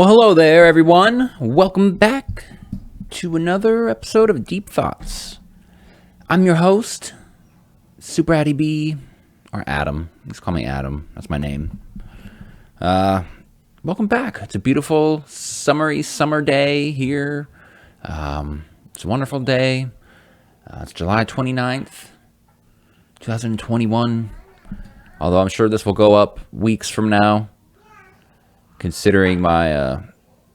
Well, hello there, everyone. Welcome back to another episode of Deep Thoughts. I'm your host, Super Addy B, or Adam. Just call me Adam. That's my name. Welcome back. It's a beautiful, summery summer day here. It's a wonderful day. It's July 29th, 2021. Although I'm sure this will go up weeks from now. Considering my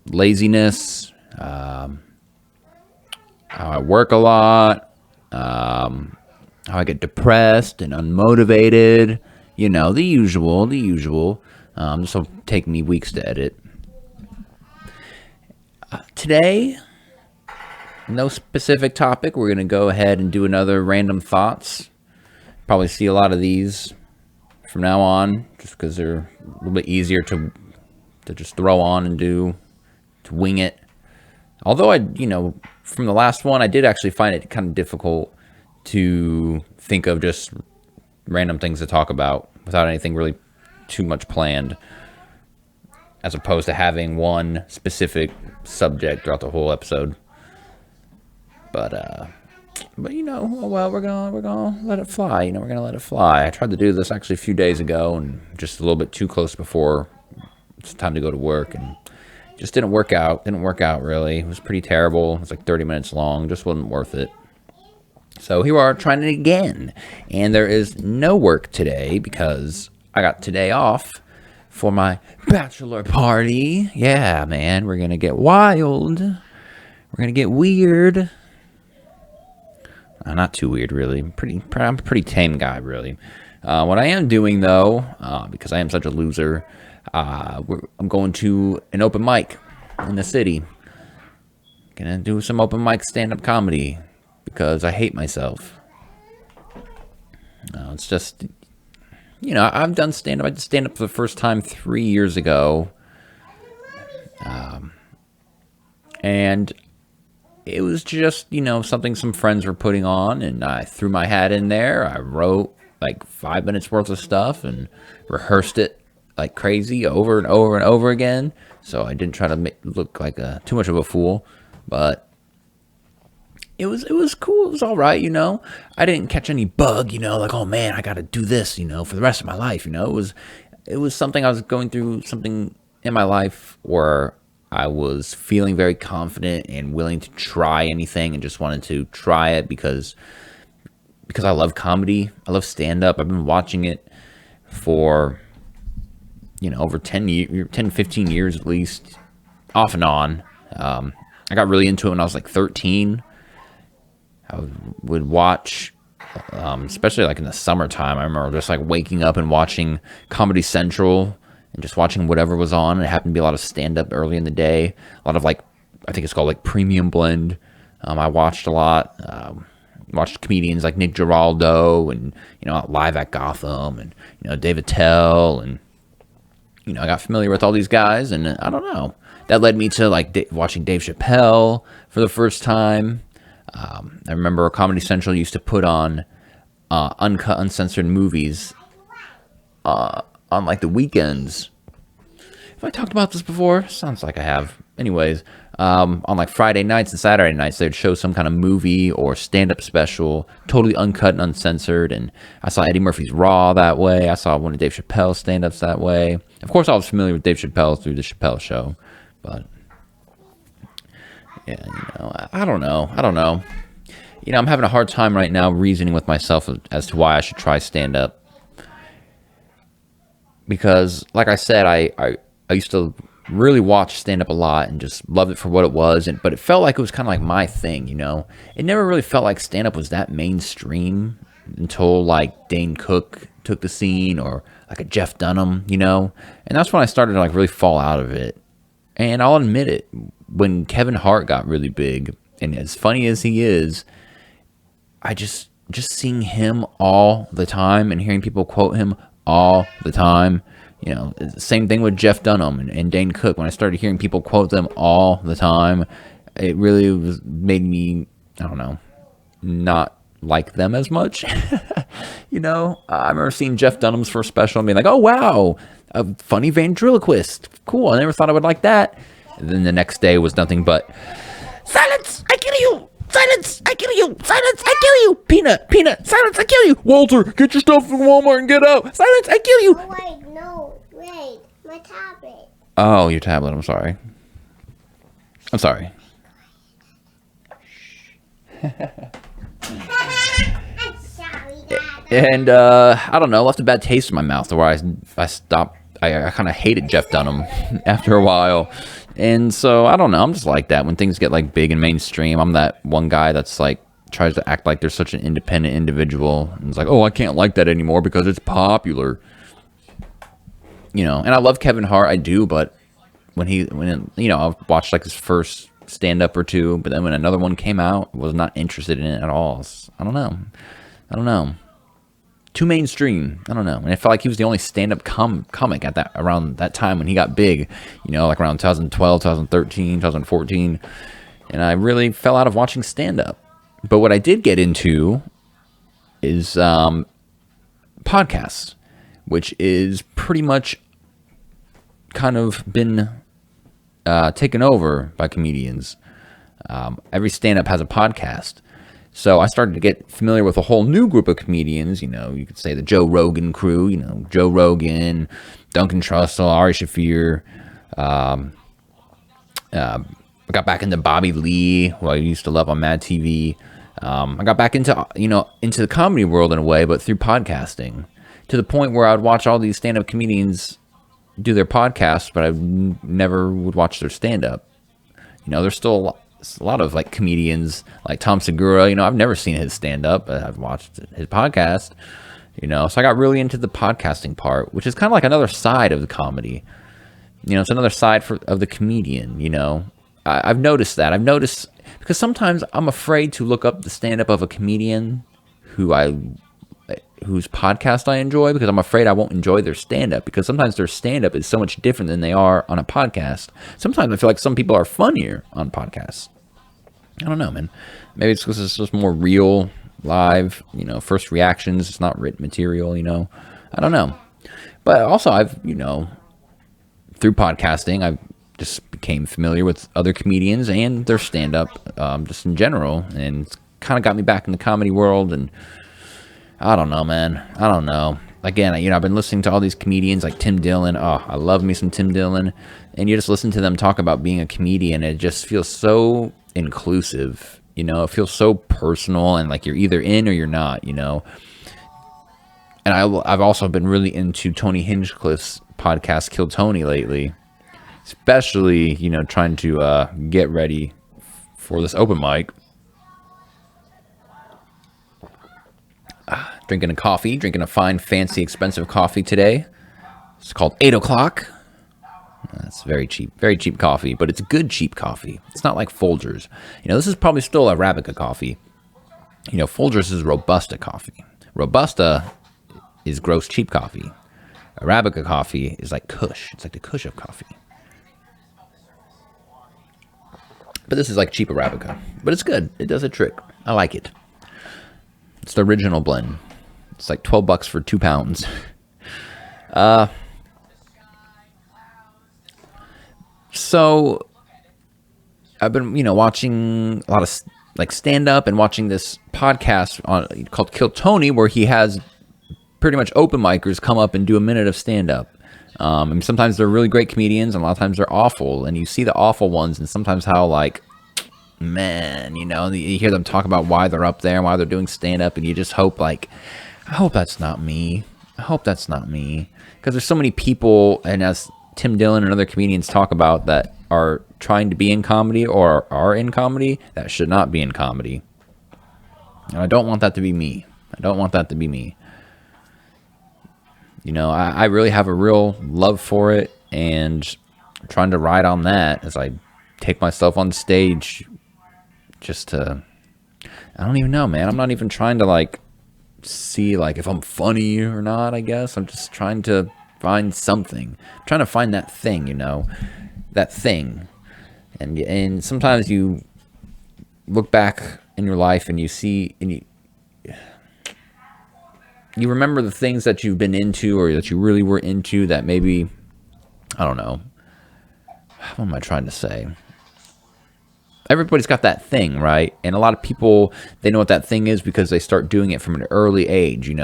laziness, how I work a lot, how I get depressed and unmotivated, the usual. This will take me weeks to edit. Today, no specific topic. We're going to go ahead and do another random thoughts. Probably see a lot of these from now on, just because they're a little bit easier to just throw on and do, to wing it. Although from the last one, I did actually find it kind of difficult to think of just random things to talk about without anything really too much planned, as opposed to having one specific subject throughout the whole episode. But we're gonna let it fly. We're gonna let it fly. I tried to do this actually a few days ago, and just a little bit too close before it's time to go to work, and just didn't work out. Really. It was pretty terrible. It was like 30 minutes long. Just wasn't worth it. So here we are trying it again. And there is no work today because I got today off for my bachelor party. Yeah, man. We're going to get wild. We're going to get weird. Not too weird, really. I'm a pretty tame guy, really. What I am doing, though, because I am such a loser, I'm going to an open mic in the city. Gonna do some open mic stand-up comedy because I hate myself. It's just, I've done stand-up. I did stand-up for the first time 3 years ago. And it was just, something some friends were putting on, and I threw my hat in there. I wrote like 5 minutes worth of stuff and rehearsed it like crazy over and over and over again. So I didn't try to look like too much of a fool, but it was cool. It was all right. I didn't catch any bug, like, oh man, I got to do this, for the rest of my life. It was something I was going through, something in my life where I was feeling very confident and willing to try anything, and just wanted to try it because I love comedy. I love stand-up. I've been watching it for over 10, 15 years at least, off and on. I got really into it when I was like 13. I would watch, especially like in the summertime. I remember just like waking up and watching Comedy Central and just watching whatever was on. It happened to be a lot of stand-up early in the day. A lot of I think it's called like Premium Blend. I watched a lot. Watched comedians like Nick Giraldo and, Live at Gotham and, Dave Attell, and, I got familiar with all these guys, and I don't know. That led me to watching Dave Chappelle for the first time. I remember Comedy Central used to put on uncut, uncensored movies on like the weekends. Have I talked about this before? Sounds like I have. Anyways, on like Friday nights and Saturday nights, they'd show some kind of movie or stand-up special, totally uncut and uncensored. And I saw Eddie Murphy's Raw that way. I saw one of Dave Chappelle's stand-ups that way. Of course, I was familiar with Dave Chappelle through the Chappelle Show, but yeah, I don't know. I'm having a hard time right now reasoning with myself as to why I should try stand-up. Because, like I said, I used to really watch stand-up a lot and just loved it for what it was, but it felt like it was kind of like my thing, It never really felt like stand-up was that mainstream until like Dane Cook took the scene, or like a Jeff Dunham, And that's when I started to like really fall out of it. And I'll admit it, when Kevin Hart got really big, and as funny as he is, I just seeing him all the time and hearing people quote him all the time. Same thing with Jeff Dunham and Dane Cook. When I started hearing people quote them all the time, it really made me, I don't know, not like them as much. I remember seeing Jeff Dunham's first special and being like, oh, wow, a funny ventriloquist. Cool. I never thought I would like that. And then the next day was nothing but, silence, I kill you! Silence, I kill you! Silence, I kill you! Peanut, silence, I kill you! Walter, get your stuff from Walmart and get out! Silence, I kill you! Oh, wait, my tablet. Oh, your tablet, I'm sorry. I'm sorry. I'm sorry, Dad. And, I don't know, left a bad taste in my mouth where I stopped. I kind of hated Jeff Dunham after a while. And so, I don't know, I'm just like that. When things get, like, big and mainstream, I'm that one guy that's, like, tries to act like they're such an independent individual. And it's like, oh, I can't like that anymore because it's popular. You know, and I love Kevin Hart, I do, but when I've watched, like, his first stand-up or two, but then when another one came out, I was not interested in it at all. I don't know. Too mainstream. I don't know. And I felt like he was the only stand-up comic at around that time when he got big, like around 2012, 2013, 2014. And I really fell out of watching stand-up. But what I did get into is podcasts, which is pretty much kind of been taken over by comedians. Every stand-up has a podcast. So I started to get familiar with a whole new group of comedians. You could say the Joe Rogan crew. Joe Rogan, Duncan Trussell, Ari Shaffir. I got back into Bobby Lee, who I used to love on Mad TV. I got back into into the comedy world in a way, but through podcasting, to the point where I would watch all these stand-up comedians do their podcasts, but I never would watch their stand-up. There's still a lot of like comedians like Tom Segura. I've never seen his stand-up, but I've watched his podcast. So I got really into the podcasting part, which is kind of like another side of the comedy. It's another side of the comedian. I've noticed that. Because sometimes I'm afraid to look up the stand-up of a comedian whose podcast I enjoy, because I'm afraid I won't enjoy their stand-up, because sometimes their stand-up is so much different than they are on a podcast. Sometimes I feel like some people are funnier on podcasts. I don't know, man. Maybe it's because it's just more real, live, first reactions. It's not written material, I don't know. But also I've, through podcasting, I've just became familiar with other comedians and their stand-up, just in general, and it's kind of got me back in the comedy world. And I don't know, man. I don't know. Again, I've been listening to all these comedians like Tim Dillon. Oh, I love me some Tim Dillon. And you just listen to them talk about being a comedian, and it just feels so inclusive. It feels so personal, and like you're either in or you're not. And I've also been really into Tony Hinchcliffe's podcast, Kill Tony, lately. Especially, trying to get ready for this open mic. Drinking a fine, fancy, expensive coffee today. It's called 8 o'clock. That's very cheap coffee, but it's good cheap coffee. It's not like Folgers. This is probably still Arabica coffee. Folgers is Robusta coffee. Robusta is gross cheap coffee. Arabica coffee is like Kush. It's like the Kush of coffee. But this is like cheap Arabica. But it's good. It does a trick. I like it. It's the original blend. It's like $12 for 2 pounds. So I've been, watching a lot of like stand-up and watching this podcast called Kill Tony, where he has pretty much open micers come up and do a minute of stand-up. And sometimes they're really great comedians, and a lot of times they're awful. And you see the awful ones, and sometimes how, like, man, you hear them talk about why they're up there and why they're doing stand-up, and you just hope, like, I hope that's not me. Because there's so many people, and as Tim Dillon and other comedians talk about, that are trying to be in comedy or are in comedy that should not be in comedy. And I don't want that to be me. I really have a real love for it, and I'm trying to ride on that as I take myself on stage just to, I don't even know, man. I'm not even trying to, like, see, like, if I'm funny or not, I guess. I'm just trying to find something. I'm trying to find that thing, that thing. And sometimes you look back in your life and you see, and you remember the things that you've been into or that you really were into that maybe, I don't know, what am I trying to say? Everybody's got that thing, right? And a lot of people, they know what that thing is because they start doing it from an early age.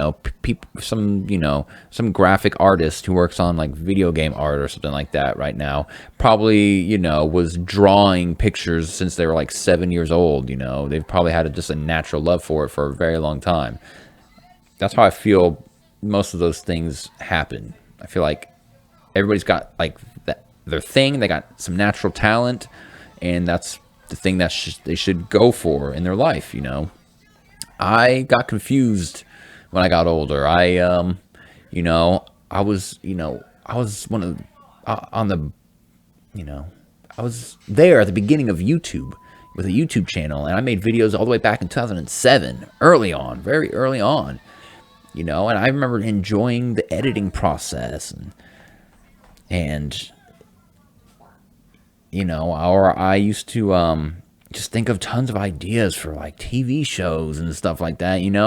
Some graphic artist who works on like video game art or something like that right now probably, was drawing pictures since they were like 7 years old. They've probably had just a natural love for it for a very long time. That's how I feel most of those things happen. I feel like everybody's got like their thing. They got some natural talent, and that's the thing that they should go for in their life. I got confused when I got older. I was one of on the, I was there at the beginning of YouTube with a YouTube channel, and I made videos all the way back in 2007, early on, very early on. And I remember enjoying the editing process and or I used to just think of tons of ideas for like TV shows and stuff like that, and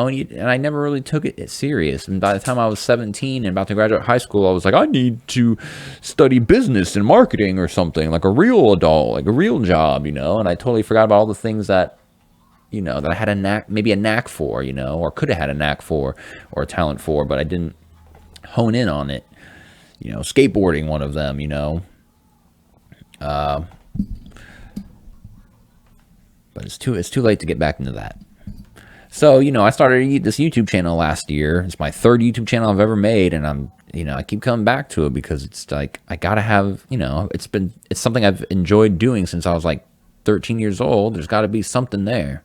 I never really took it serious. And by the time I was 17 and about to graduate high school, I was like, I need to study business and marketing or something, like a real adult, like a real job, and I totally forgot about all the things that, that I had maybe a knack for, or could have had a knack for or a talent for, but I didn't hone in on it. Skateboarding, one of them, but it's too late to get back into that. So, I started this YouTube channel last year. It's my third YouTube channel I've ever made, and I keep coming back to it because it's like I gotta have, it's something I've enjoyed doing since I was like 13 years old. There's got to be something there,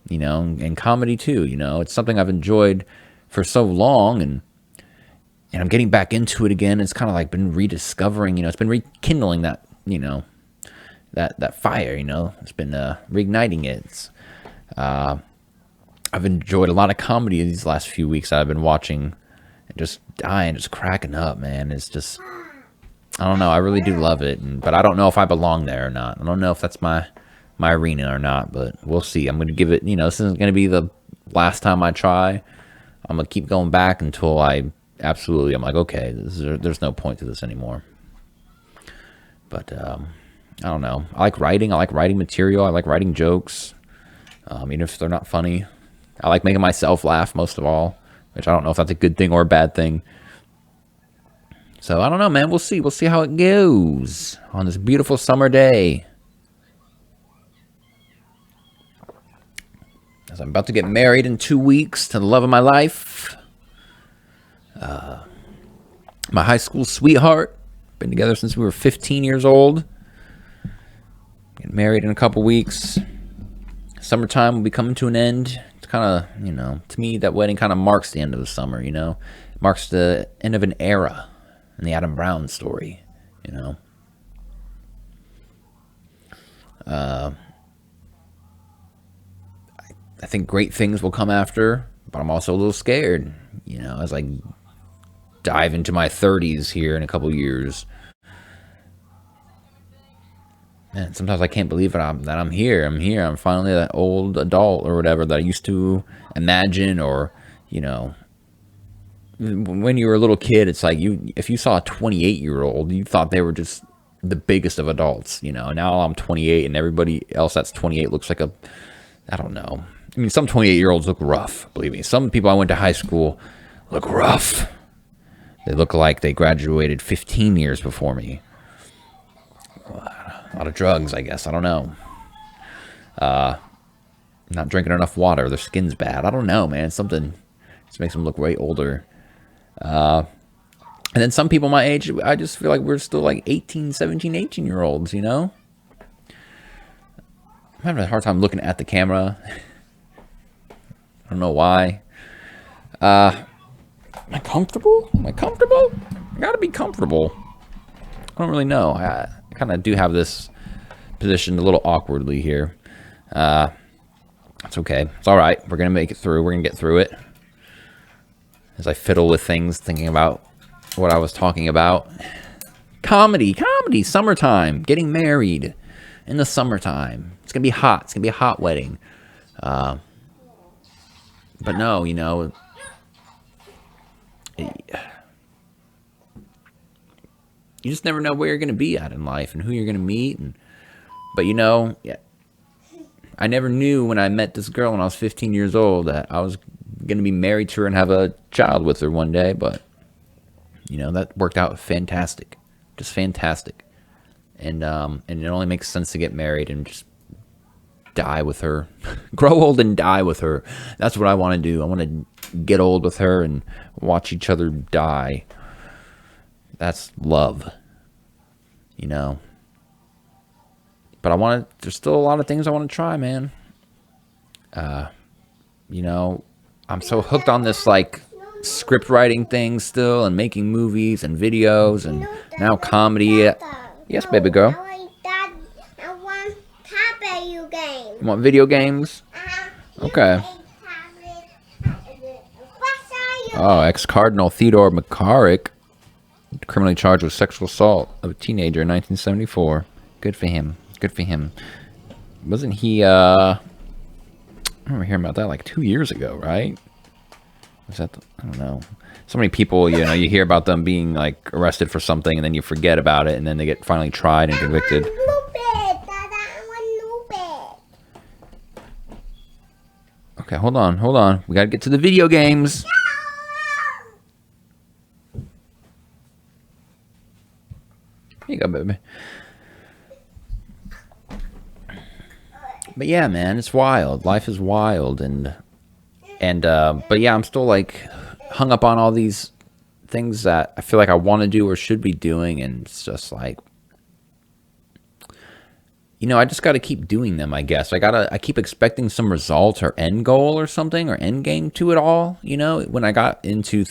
and comedy too. It's something I've enjoyed for so long, and I'm getting back into it again. It's kind of like been rediscovering, it's been rekindling that, that fire, it's been reigniting it. I've enjoyed a lot of comedy these last few weeks that I've been watching and just cracking up, man. It's just, I don't know. I really do love it, but I don't know if I belong there or not. I don't know if that's my arena or not, but we'll see. I'm going to give it, this isn't going to be the last time I try. I'm going to keep going back until I'm like, okay, there's no point to this anymore. But I don't know. I like writing. I like writing material. I like writing jokes, even if they're not funny. I like making myself laugh most of all, which I don't know if that's a good thing or a bad thing. So I don't know, man. We'll see. We'll see how it goes on this beautiful summer day. As I'm about to get married in 2 weeks to the love of my life. My high school sweetheart. Been together since we were 15 years old. Get married in a couple weeks. Summertime will be coming to an end. It's kind of, to me, that wedding kind of marks the end of the summer, Marks the end of an era in the Adam Brown story, I think great things will come after, but I'm also a little scared, as I dive into my 30s here in a couple years. Man, sometimes I can't believe that I'm here. I'm finally that old adult or whatever that I used to imagine, or, when you were a little kid, it's like if you saw a 28-year-old, you thought they were just the biggest of adults, Now I'm 28 and everybody else that's 28 looks like I don't know. I mean, some 28-year-olds look rough, believe me. Some people I went to high school look rough. They look like they graduated 15 years before me. A lot of drugs, I guess. I don't know. Not drinking enough water. Their skin's bad. I don't know, man. Something just makes them look way older. And then some people my age, I just feel like we're still like 18, 17, 18-year-olds, I'm having a hard time looking at the camera. I don't know why. Am I comfortable? I gotta be comfortable. I don't really know. I kind of do have this positioned a little awkwardly here. It's okay. It's all right. We're going to make it through. We're going to get through it. As I fiddle with things, thinking about what I was talking about. Comedy, summertime, getting married in the summertime. It's going to be hot. It's going to be a hot wedding. But no, you just never know where you're going to be at in life and who you're going to meet. But yeah, I never knew when I met this girl when I was 15 years old that I was going to be married to her and have a child with her one day. But, that worked out fantastic. Just fantastic. And it only makes sense to get married and just die with her. Grow old and die with her. That's what I want to do. I want to get old with her and watch each other die. That's love. But there's still a lot of things I want to try, man. I'm so hooked on this, like, script writing thing still, and making movies and videos, and now comedy. Yes, baby girl. I want tablet you game. You want video games? Okay. Oh, ex-Cardinal McCarrick, criminally charged with sexual assault of a teenager in 1974. Good for him. Good for him. Wasn't he, I remember hearing about that like 2 years ago, right? Was that, I don't know. So many people, you hear about them being like arrested for something and then you forget about it and then they get finally tried and convicted. Okay, hold on. We gotta get to the video games. Here you go, baby. But yeah, man, it's wild. Life is wild, but yeah, I'm still like hung up on all these things that I feel like I want to do or should be doing, and it's just like, I just got to keep doing them, I guess. I keep expecting some result or end goal or something or end game to it all. When I got into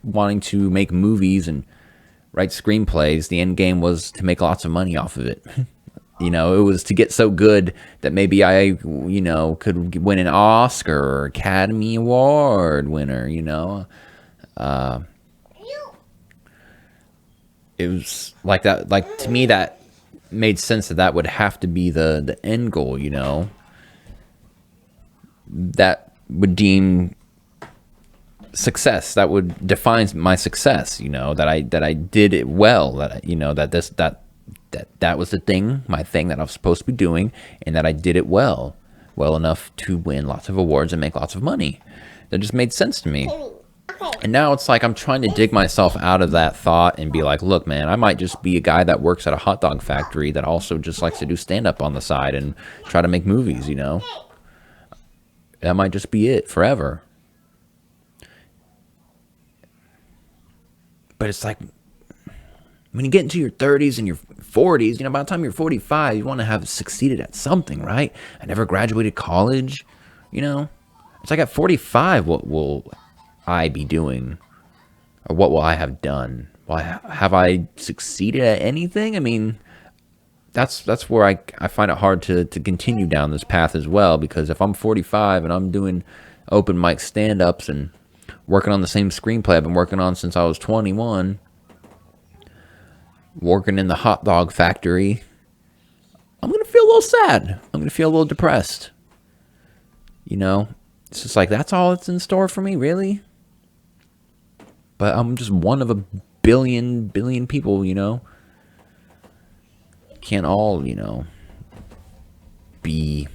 wanting to make movies and write screenplays, the end game was to make lots of money off of it. It was to get so good that maybe I, could win an Oscar or Academy Award winner, It was like that, like, to me, that made sense that would have to be the end goal, That would deem success, that would define my success, that I did it well, that was the thing, my thing that I was supposed to be doing, and that I did it well enough to win lots of awards and make lots of money. That just made sense to me. And now it's like I'm trying to dig myself out of that thought and be like, look, man, I might just be a guy that works at a hot dog factory that also just likes to do stand-up on the side and try to make movies, That might just be it forever. But it's like, when you get into your 30s and your 40s, by the time you're 45, you want to have succeeded at something, right? I never graduated college, It's like at 45, what will I be doing? Or what will I have done? Have I succeeded at anything? I mean, that's where I find it hard to continue down this path as well, because if I'm 45 and I'm doing open mic stand-ups and working on the same screenplay I've been working on since I was 21, working in the hot dog factory, I'm going to feel a little sad. I'm going to feel a little depressed. It's just like, that's all that's in store for me, really? But I'm just one of a billion people, Can't all, be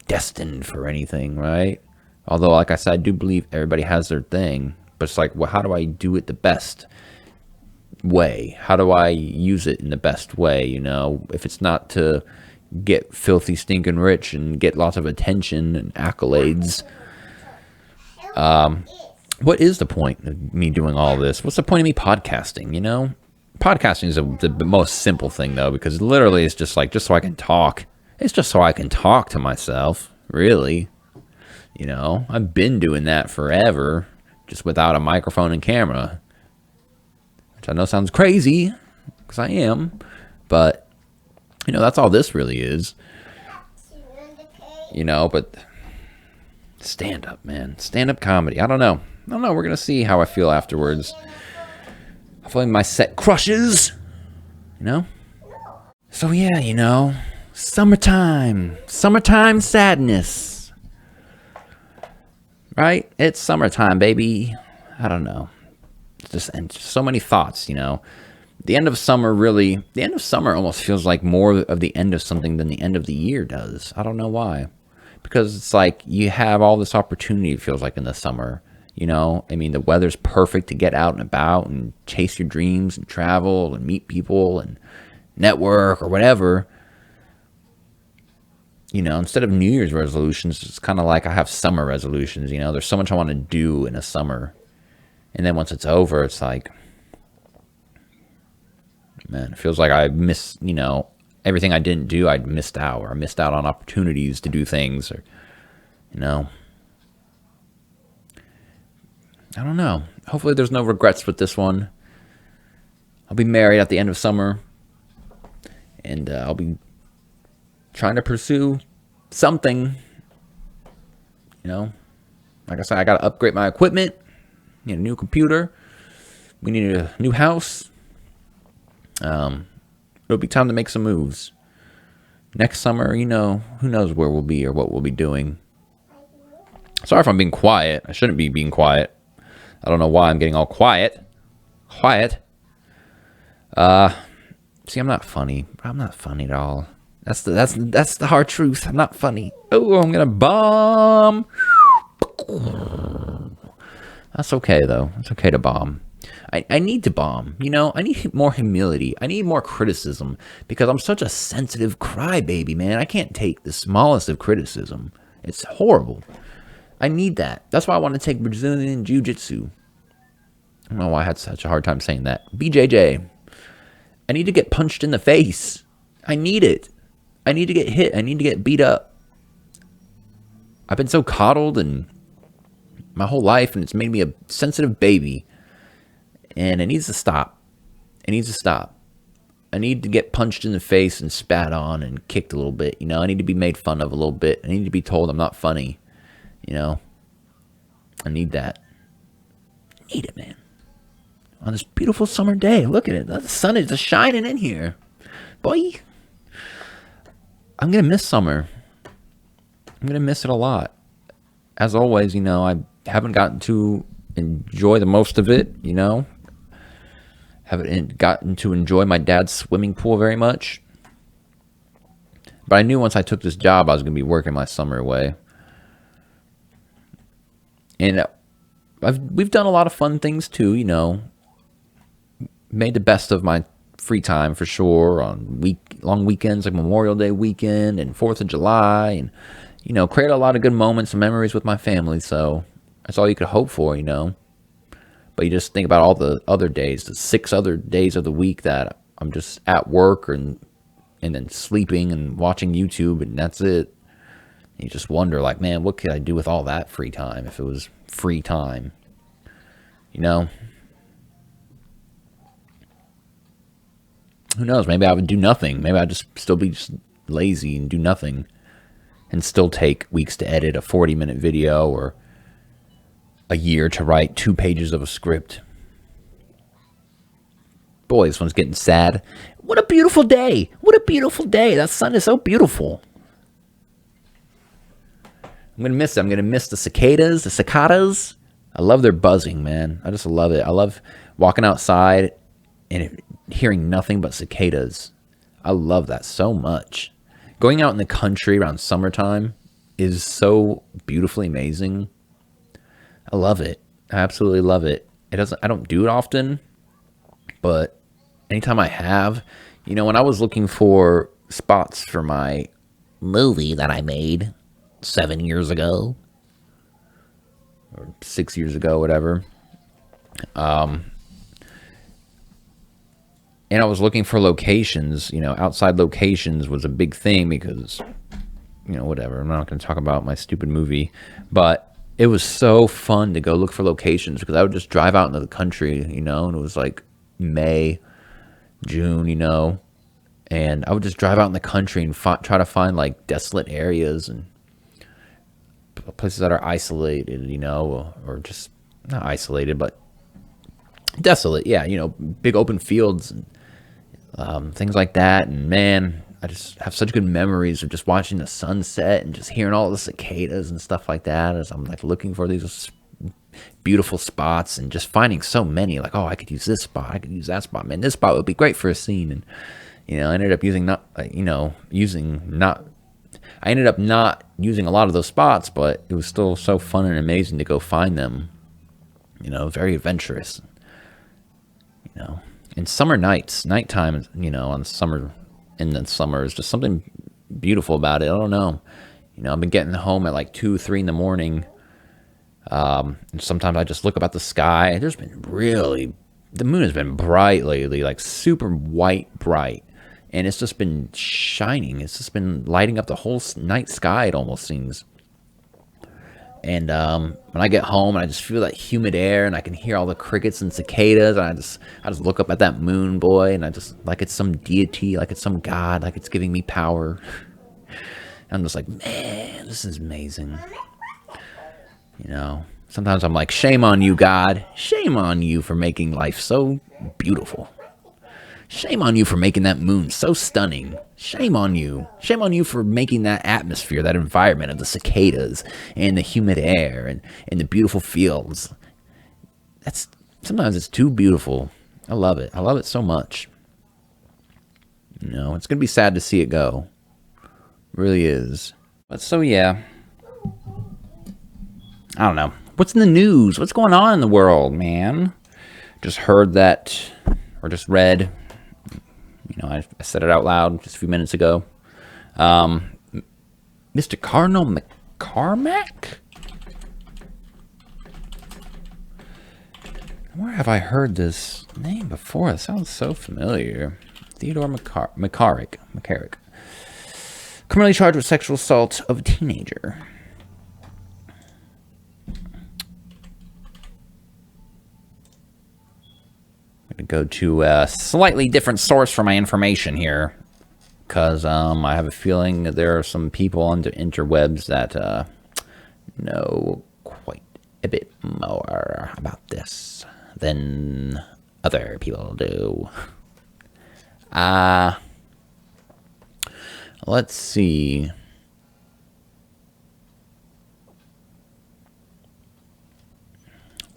destined for anything, right? Although, like I said, I do believe everybody has their thing. But it's like, well, how do I do it the best way? How do I use it in the best way, If it's not to get filthy stinking rich and get lots of attention and accolades, what is the point of me doing all this? What's the point of me podcasting, Podcasting is the most simple thing, though, because literally it's just like, just so I can talk. It's just so I can talk to myself, really. I've been doing that forever, just without a microphone and camera. Which I know sounds crazy, because I am, but, that's all this really is. But stand-up, man. Stand-up comedy. I don't know. We're going to see how I feel afterwards. Hopefully my set crushes, So yeah, summertime sadness. Right? It's summertime, baby. I don't know. And so many thoughts, the end of summer almost feels like more of the end of something than the end of the year does. I don't know why. Because it's like you have all this opportunity, it feels like, in the summer. You know, I mean, the weather's perfect to get out and about and chase your dreams and travel and meet people and network or whatever. You know, instead of New Year's resolutions, it's kind of like I have summer resolutions. You know, there's so much I want to do in a summer. And then once it's over, it's like, man, it feels like I miss, you know, everything I didn't do, I missed out. Or I missed out on opportunities to do things. Or, you know, I don't know. Hopefully there's no regrets with this one. I'll be married at the end of summer. And I'll be trying to pursue something. You know, like I said, I got to upgrade my equipment. Need a new computer. We need a new house. It'll be time to make some moves. Next summer, you know, who knows where we'll be or what we'll be doing. Sorry if I'm being quiet. I shouldn't be being quiet. I don't know why I'm getting all quiet. See, I'm not funny. I'm not funny at all. That's the hard truth. I'm not funny. Oh, I'm gonna bomb. That's okay though. It's okay to bomb. I need to bomb. You know, I need more humility. I need more criticism because I'm such a sensitive crybaby, man. I can't take the smallest of criticism. It's horrible. I need that. That's why I want to take Brazilian Jiu-Jitsu. I don't know why I had such a hard time saying that. BJJ. I need to get punched in the face. I need it. I need to get hit. I need to get beat up. I've been so coddled and my whole life, and it's made me a sensitive baby. And it needs to stop. It needs to stop. I need to get punched in the face and spat on and kicked a little bit. You know, I need to be made fun of a little bit. I need to be told I'm not funny. You know, I need that. I need it, man. On this beautiful summer day, look at it. The sun is just shining in here. Boy, I'm going to miss summer. I'm going to miss it a lot. As always, you know, I haven't gotten to enjoy the most of it, you know. Haven't gotten to enjoy my dad's swimming pool very much. But I knew once I took this job, I was going to be working my summer away. And we've done a lot of fun things too, you know. Made the best of my free time for sure on long weekends like Memorial Day weekend and 4th of July, and you know, created a lot of good moments and memories with my family. So that's all you could hope for, you know. But you just think about all the other days, the 6 other days of the week that I'm just at work and then sleeping and watching YouTube, and that's it. You just wonder, like, man, what could I do with all that free time if it was free time? You know? Who knows? Maybe I would do nothing. Maybe I'd just still be just lazy and do nothing and still take weeks to edit a 40-minute video or a year to write 2 pages of a script. Boy, this one's getting sad. What a beautiful day. What a beautiful day. That sun is so beautiful. I'm going to miss it. I'm going to miss the cicadas. I love their buzzing, man. I just love it. I love walking outside and hearing nothing but cicadas. I love that so much. Going out in the country around summertime is so beautifully amazing. I love it. I absolutely love it. I don't do it often, but anytime I have, you know, when I was looking for spots for my movie that I made 7 years ago, or 6 years ago, whatever, and I was looking for locations, you know, outside locations was a big thing because, you know, whatever. I'm not going to talk about my stupid movie, but it was so fun to go look for locations because I would just drive out into the country, you know, and it was like May, June, you know, and I would just drive out in the country and try to find like desolate areas and places that are isolated, you know, or just not isolated, but desolate. Yeah. You know, big open fields and things like that. And man, I just have such good memories of just watching the sunset and just hearing all the cicadas and stuff like that as I'm like looking for these beautiful spots and just finding so many. Like, oh, I could use this spot. I could use that spot. Man, this spot would be great for a scene. And I ended up I ended up not using a lot of those spots, but it was still so fun and amazing to go find them. Very adventurous. And summer nighttime, in the summer is just something beautiful about it. I don't know. I've been getting home at like 2, 3 in the morning. And sometimes I just look up at the sky. The moon has been bright lately, like super white bright. And it's just been shining. It's just been lighting up the whole night sky, it almost seems. And when I get home and I just feel that humid air and I can hear all the crickets and cicadas, and I just look up at that moon, boy, and I just, like it's some deity, like it's some god, like it's giving me power. And I'm just like, man, this is amazing. Sometimes I'm like, shame on you, God. Shame on you for making life so beautiful. Shame on you for making that moon so stunning. Shame on you. Shame on you for making that atmosphere, that environment of the cicadas and the humid air and the beautiful fields. Sometimes it's too beautiful. I love it. I love it so much. It's going to be sad to see it go. It really is. But so, yeah. I don't know. What's in the news? What's going on in the world, man? Just heard that, or just read. I said it out loud just a few minutes ago. Mr. Cardinal McCarrick? Where have I heard this name before? It sounds so familiar. Theodore McCarrick. Criminally charged with sexual assault of a teenager. I'm going to go to a slightly different source for my information here, because I have a feeling that there are some people on the interwebs that know quite a bit more about this than other people do. Let's see.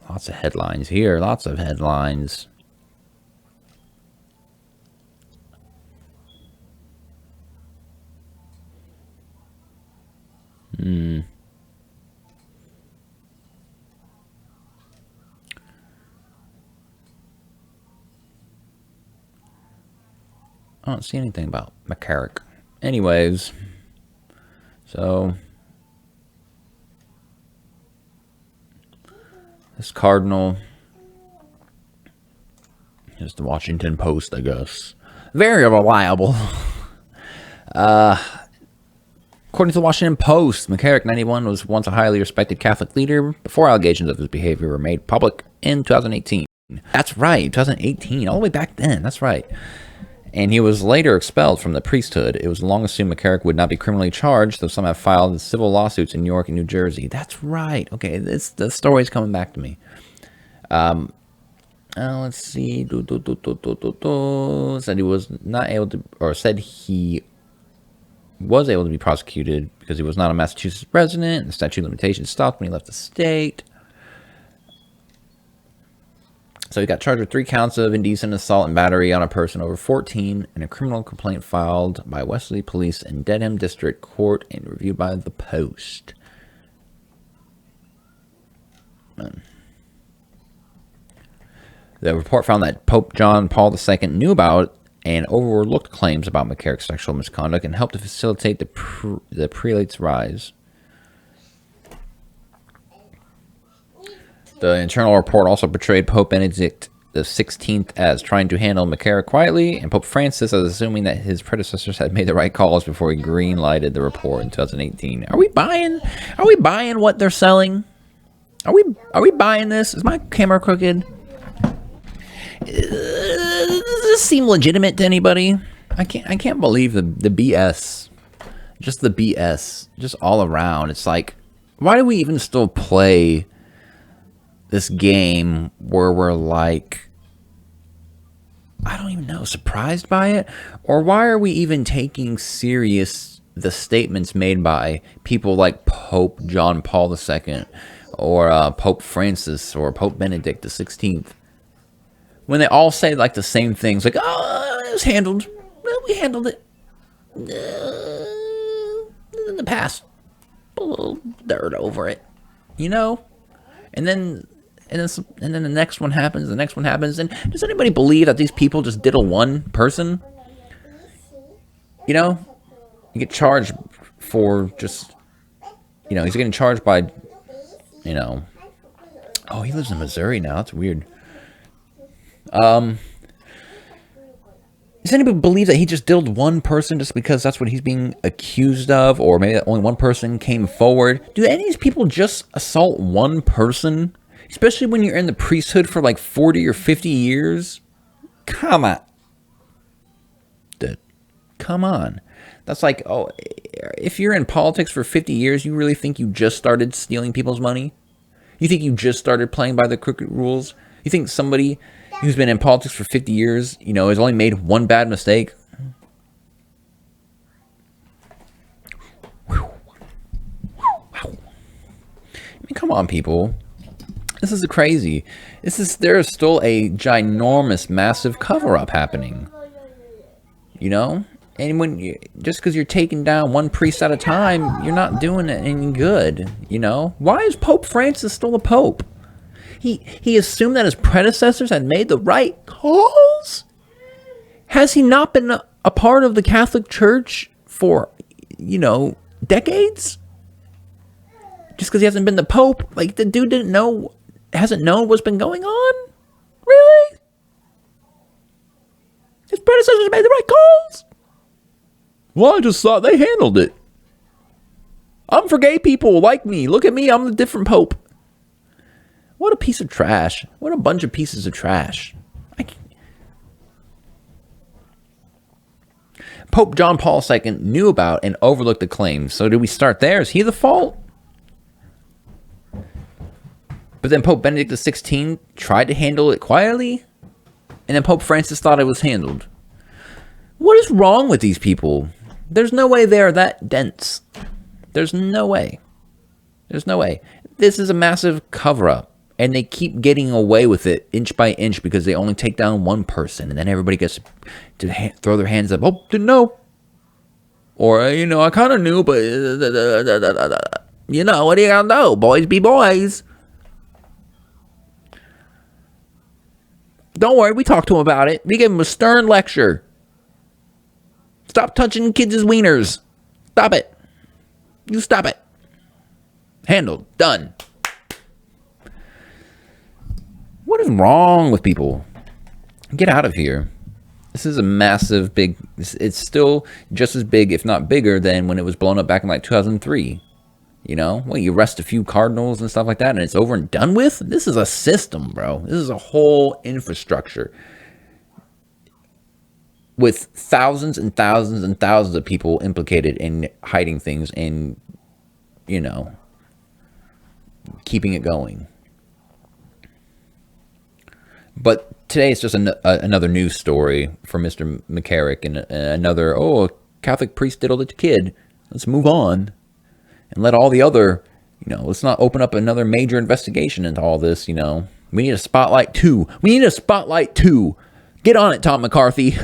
Lots of headlines here. Lots of headlines. I don't see anything about McCarrick. Anyways, so this Cardinal is the Washington Post, I guess. Very reliable. According to the Washington Post, McCarrick, 91, was once a highly respected Catholic leader before allegations of his behavior were made public in 2018. That's right, 2018, all the way back then, that's right. And he was later expelled from the priesthood. It was long assumed McCarrick would not be criminally charged, though some have filed civil lawsuits in New York and New Jersey. That's right. Okay, the story's coming back to me. Let's see. Said he was not able to, or said he was able to be prosecuted because he was not a Massachusetts resident, and the statute of limitations stopped when he left the state. So he got charged with 3 counts of indecent assault and battery on a person over 14 and a criminal complaint filed by Wesley Police in Dunham District Court and reviewed by the Post. The report found that Pope John Paul II knew about and overlooked claims about McCarrick's sexual misconduct and helped to facilitate the prelate's rise. The internal report also portrayed Pope Benedict XVI as trying to handle McCarrick quietly, and Pope Francis as assuming that his predecessors had made the right calls before he green-lighted the report in 2018. Are we buying what they're selling? Are we buying this? Is my camera crooked? Does this seem legitimate to anybody? I can't believe the BS. Just the BS. Just all around. It's like, why do we even still play this game where we're like, I don't even know, surprised by it? Or why are we even taking serious the statements made by people like Pope John Paul II, or Pope Francis or Pope Benedict the 16th, when they all say like the same things, like, oh, it was handled. Well, we handled it in the past. A little dirt over it, you know? And then the next one happens, the next one happens. And does anybody believe that these people just diddle one person? You know? You get charged for just, you know, he's getting charged by, you know. Oh, he lives in Missouri now. That's weird. Does anybody believe that he just diddled one person just because that's what he's being accused of? Or maybe that only one person came forward? Do any of these people just assault one person? Especially when you're in the priesthood for like 40 or 50 years? Come on. Come on. That's like, oh, if you're in politics for 50 years, you really think you just started stealing people's money? You think you just started playing by the crooked rules? You think somebody who's been in politics for 50 years, you know, has only made one bad mistake? I mean, come on, people. This is crazy. There is still a ginormous, massive cover-up happening. You know? And just because you're taking down one priest at a time, you're not doing it any good, you know? Why is Pope Francis still a pope? He assumed that his predecessors had made the right calls? Has he not been a part of the Catholic Church for, you know, decades? Just because he hasn't been the pope? Like, the dude hasn't known what's been going on? Really? His predecessors made the right calls? Well, I just thought they handled it. I'm for gay people like me. Look at me, I'm the different pope. What a piece of trash. What a bunch of pieces of trash. Pope John Paul II knew about and overlooked the claims. So did we start there? Is he the fault? But then Pope Benedict XVI tried to handle it quietly. And then Pope Francis thought it was handled. What is wrong with these people? There's no way they're that dense. There's no way. There's no way. This is a massive cover-up. And they keep getting away with it inch by inch because they only take down one person. And then everybody gets to throw their hands up. Oh, didn't know. Or, you know, I kind of knew, but, you know, what do you gotta know? Boys be boys. Don't worry, we talked to him about it. We gave him a stern lecture. Stop touching kids' wieners. Stop it. You stop it. Handled. Done. What is wrong with people? Get out of here. This is a massive, big... It's still just as big, if not bigger, than when it was blown up back in like 2003. You know? Well, you arrest a few cardinals and stuff like that, and it's over and done with? This is a system, bro. This is a whole infrastructure. With thousands and thousands and thousands of people implicated in hiding things and, you know, keeping it going. But today it's just another news story for Mr. McCarrick and another, a Catholic priest diddled a kid. Let's move on and let all the other, you know, let's not open up another major investigation into all this, you know. We need a spotlight too. We need a spotlight too. Get on it, Tom McCarthy.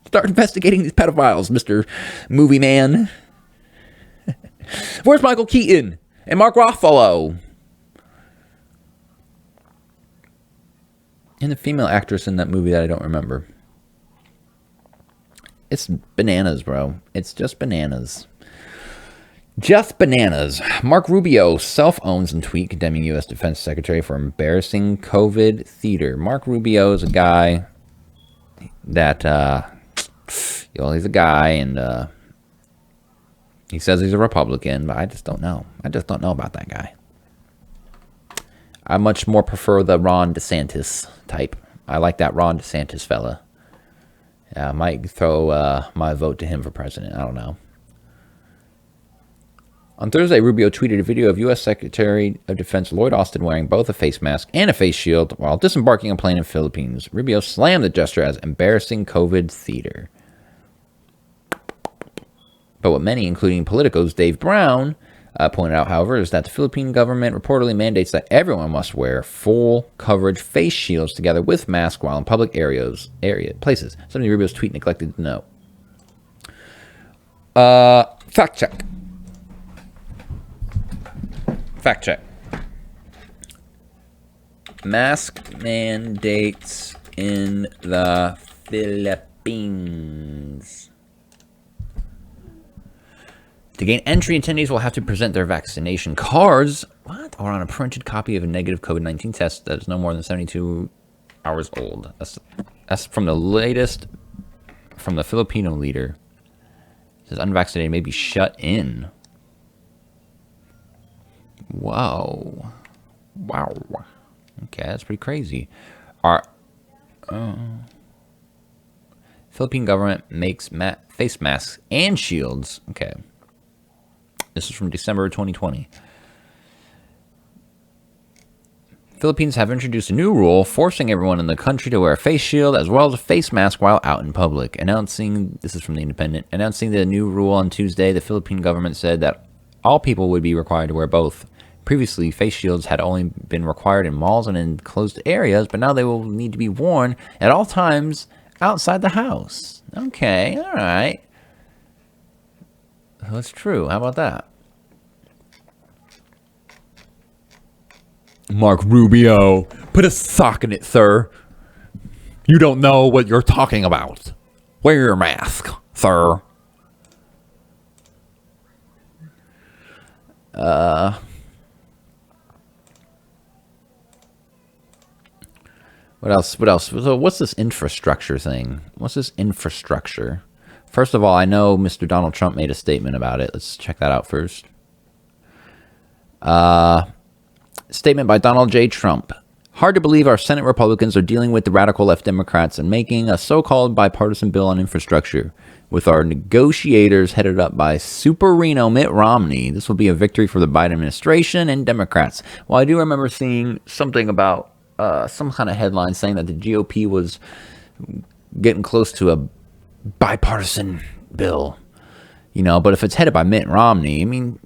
Start investigating these pedophiles, Mr. Movie Man. Where's Michael Keaton and Mark Ruffalo? And the female actress in that movie that I don't remember. It's bananas, bro. It's just bananas. Just bananas. Mark Rubio self-owns and tweet condemning U.S. Defense Secretary for embarrassing COVID theater. Mark Rubio is a guy that, he's a guy, and he says he's a Republican, but I just don't know. I just don't know about that guy. I much more prefer the Ron DeSantis type. I like that Ron DeSantis fella. I might throw my vote to him for president. I don't know. On Thursday, Rubio tweeted a video of U.S. Secretary of Defense Lloyd Austin wearing both a face mask and a face shield while disembarking a plane in the Philippines. Rubio slammed the gesture as embarrassing COVID theater. But what many, including Politico's Dave Brown, pointed out, however, is that the Philippine government reportedly mandates that everyone must wear full coverage face shields together with masks while in public places. Something Rubio's tweet neglected to note. Fact check. Fact check. Mask mandates in the Philippines. To gain entry, attendees will have to present their vaccination cards, or on a printed copy of a negative COVID-19 test that is no more than 72 hours old. That's from the latest, from the Filipino leader. It says unvaccinated may be shut in. Wow. Okay, that's pretty crazy. Philippine government makes face masks and shields. Okay. This is from December 2020. Philippines have introduced a new rule forcing everyone in the country to wear a face shield as well as a face mask while out in public. This is from The Independent. Announcing the new rule on Tuesday, the Philippine government said that all people would be required to wear both. Previously, face shields had only been required in malls and in closed areas, but now they will need to be worn at all times outside the house. Okay, all right. That's true. How about that? Mark Rubio, put a sock in it, sir. You don't know what you're talking about. Wear your mask, sir. What else? So what's this infrastructure thing? What's this infrastructure? First of all, I know Mr. Donald Trump made a statement about it. Let's check that out first. Statement by Donald J. Trump. Hard to believe our Senate Republicans are dealing with the radical left Democrats and making a so-called bipartisan bill on infrastructure. With our negotiators headed up by Super Reno Mitt Romney, this will be a victory for the Biden administration and Democrats. Well, I do remember seeing something about some kind of headline saying that the GOP was getting close to a bipartisan bill, but if it's headed by Mitt Romney, I mean,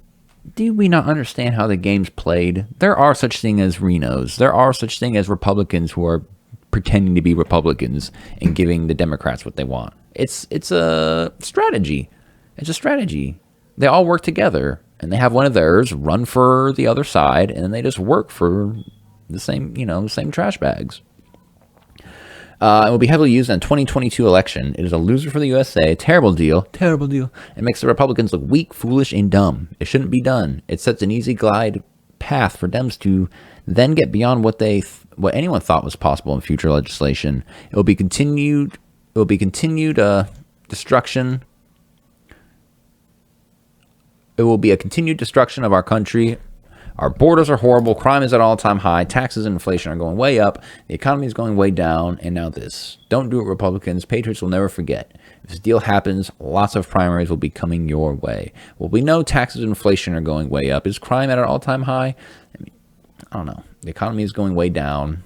do we not understand how the game's played? There are such thing as Renos. There are such thing as Republicans who are pretending to be Republicans and giving the Democrats what they want. It's a strategy. It's a strategy. They all work together, and they have one of theirs run for the other side, and then they just work for the same trash bags. It will be heavily used in the 2022 election. It is a loser for the USA. Terrible deal. It makes the Republicans look weak, foolish, and dumb. It shouldn't be done. It sets an easy glide path for Dems to then get beyond what anyone thought was possible in future legislation. It will be continued destruction. It will be a continued destruction of our country. Our borders are horrible. Crime is at an all-time high. Taxes and inflation are going way up. The economy is going way down. And now this. Don't do it, Republicans. Patriots will never forget. If this deal happens, lots of primaries will be coming your way. Well, we know taxes and inflation are going way up. Is crime at an all-time high? I don't know. The economy is going way down.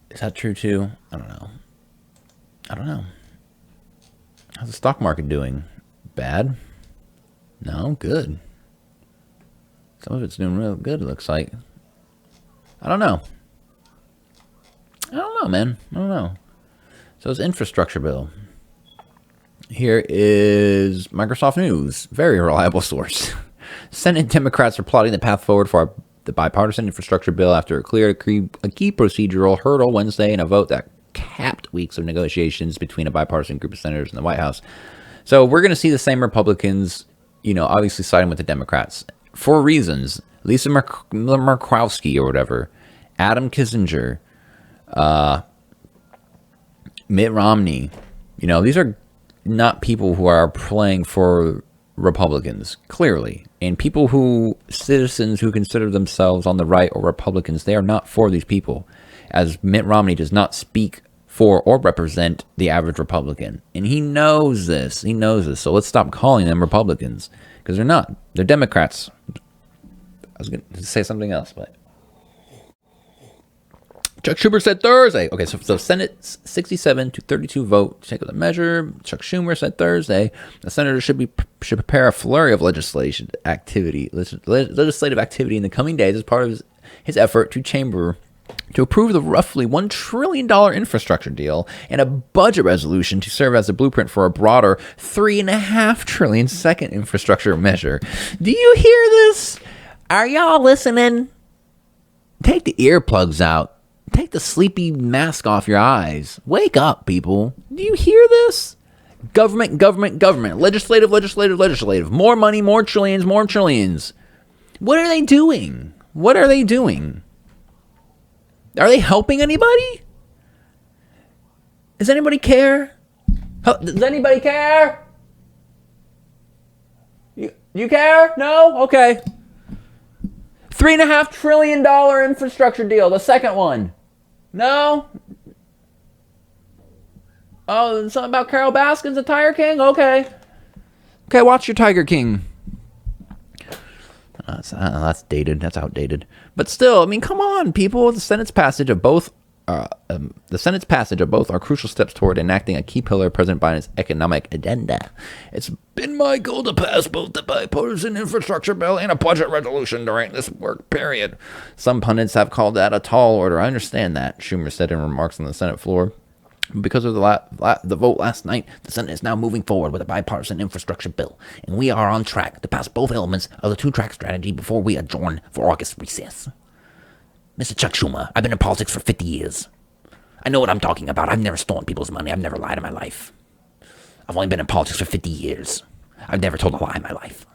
Is that true too? I don't know. How's the stock market doing? Bad? No? Good. Some of it's doing real good, it looks like. I don't know, man. I don't know. So it's infrastructure bill. Here is Microsoft News. Very reliable source. Senate Democrats are plotting the path forward for the bipartisan infrastructure bill after it cleared a key procedural hurdle Wednesday in a vote that capped weeks of negotiations between a bipartisan group of senators in the White House. So we're going to see the same Republicans, obviously siding with the Democrats for reasons. Lisa Murkowski or whatever, Adam Kinzinger, Mitt Romney. These are not people who are playing for Republicans, clearly. And citizens who consider themselves on the right or Republicans, they are not for these people. As Mitt Romney does not speak for or represent the average Republican. And he knows this. So let's stop calling them Republicans. Because they're not. They're Democrats. I was going to say something else, but Chuck Schumer said Thursday. Okay, so Senate's 67 to 32 vote to take up the measure. Chuck Schumer said Thursday the senator should prepare a flurry of legislative activity in the coming days as part of his effort to approve the roughly $1 trillion infrastructure deal and a budget resolution to serve as a blueprint for a broader $3.5 trillion second infrastructure measure. Do you hear this? Are y'all listening? Take the earplugs out. Take the sleepy mask off your eyes. Wake up, people. Do you hear this? Government, government, government. Legislative, legislative, legislative. More money, more trillions, more trillions. What are they doing? What are they doing? Are they helping anybody? Does anybody care? Does anybody care? You care? No? Okay. $3.5 trillion infrastructure deal, the second one. No? Oh, something about Carol Baskins, the Tiger King? Okay. Okay, watch your Tiger King. That's dated. That's outdated. But still, I mean, come on, people. The Senate's passage of both are crucial steps toward enacting a key pillar of President Biden's economic agenda. It's been my goal to pass both the bipartisan infrastructure bill and a budget resolution during this work period. Some pundits have called that a tall order. I understand that, Schumer said in remarks on the Senate floor. Because of the vote last night, the Senate is now moving forward with a bipartisan infrastructure bill, and we are on track to pass both elements of the two-track strategy before we adjourn for August recess. Mr. Chuck Schumer, I've been in politics for 50 years. I know what I'm talking about. I've never stolen people's money. I've never lied in my life. I've only been in politics for 50 years. I've never told a lie in my life.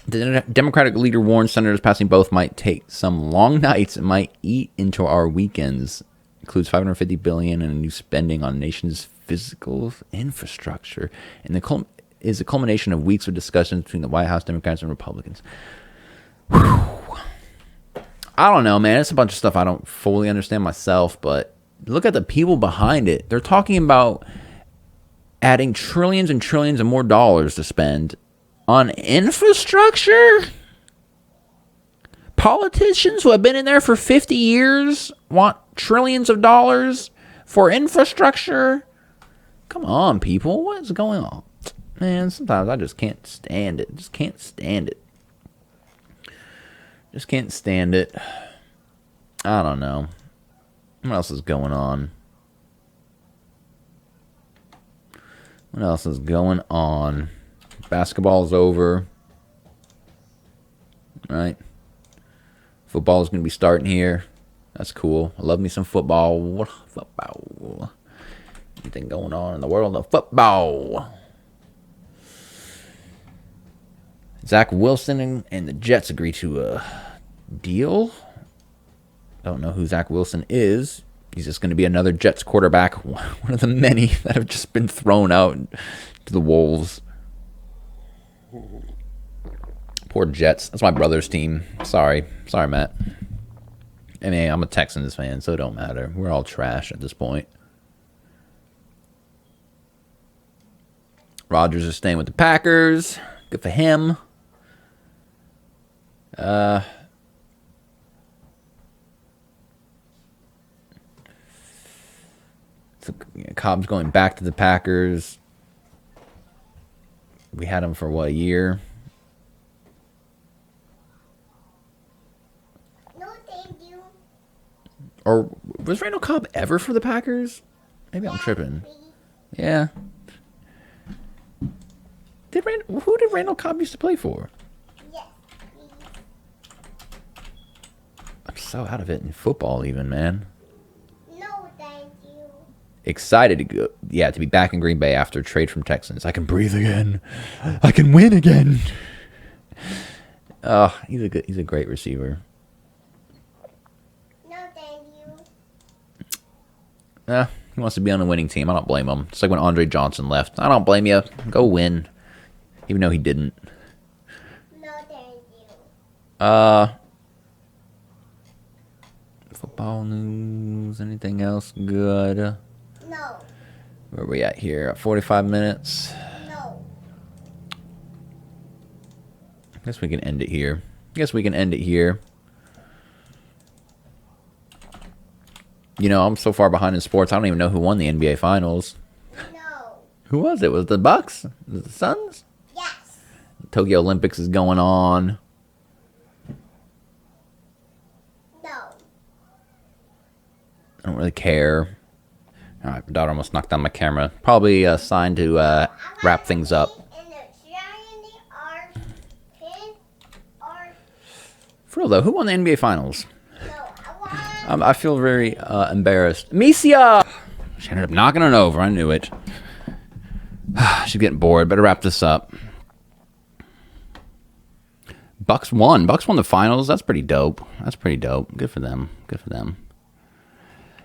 The Democratic leader warned senators passing both might take some long nights and might eat into our weekends. Includes $550 billion in new spending on the nation's physical infrastructure, and is a culmination of weeks of discussions between the White House Democrats and Republicans. Whew. I don't know, man. It's a bunch of stuff I don't fully understand myself, but look at the people behind it. They're talking about adding trillions and trillions of more dollars to spend on infrastructure. Politicians who have been in there for 50 years want trillions of dollars for infrastructure. Come on, people. What is going on? Man, sometimes I just can't stand it. Just can't stand it. Just can't stand it. I don't know. What else is going on? What else is going on? Basketball's over. Right? Football is going to be starting here. That's cool. I love me some football. Football. Anything going on in the world of football? Zach Wilson and the Jets agree to a deal. Don't know who Zach Wilson is. He's just going to be another Jets quarterback. One of the many that have just been thrown out to the Wolves. Poor Jets. That's my brother's team. Sorry, Matt. I mean, I'm a Texans fan, so it don't matter. We're all trash at this point. Rodgers is staying with the Packers. Good for him. So Cobb's going back to the Packers. We had him for what, a year? No, thank you. Or was Randall Cobb ever for the Packers? Maybe I'm tripping. Yeah. Who did Randall Cobb used to play for? Yes, please. I'm so out of it in football even, man. No, thank you. Excited to go, to be back in Green Bay after a trade from Texans. I can breathe again. I can win again. Oh, he's a great receiver. No, thank you. He wants to be on a winning team. I don't blame him. It's like when Andre Johnson left. I don't blame you. Go win. Even though he didn't. No, thank you. Football news. Anything else good? No. Where are we at here? 45 minutes. No. I guess we can end it here. You know, I'm so far behind in sports, I don't even know who won the NBA Finals. No. Who was it? Was it the Bucks? Was it the Suns? Yes. Tokyo Olympics is going on. No. I don't really care. All right, my daughter almost knocked down my camera. Probably a sign to wrap things up. For real though, who won the NBA Finals? I feel very embarrassed. Misia! She ended up knocking it over. I knew it. She's getting bored. Better wrap this up. Bucks won. Bucks won the finals. That's pretty dope. That's pretty dope. Good for them. Good for them.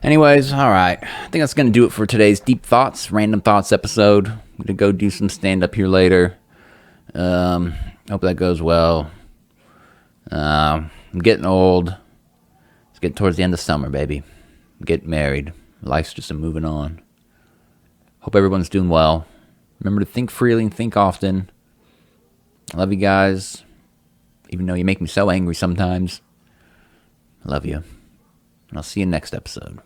Anyways, all right. I think that's going to do it for today's Deep Thoughts, Random Thoughts episode. I'm going to go do some stand-up here later. Hope that goes well. I'm getting old. It's getting towards the end of summer, baby. I'm getting married. Life's just moving on. Hope everyone's doing well. Remember to think freely and think often. I love you guys. Even though you make me so angry sometimes. I love you. And I'll see you next episode.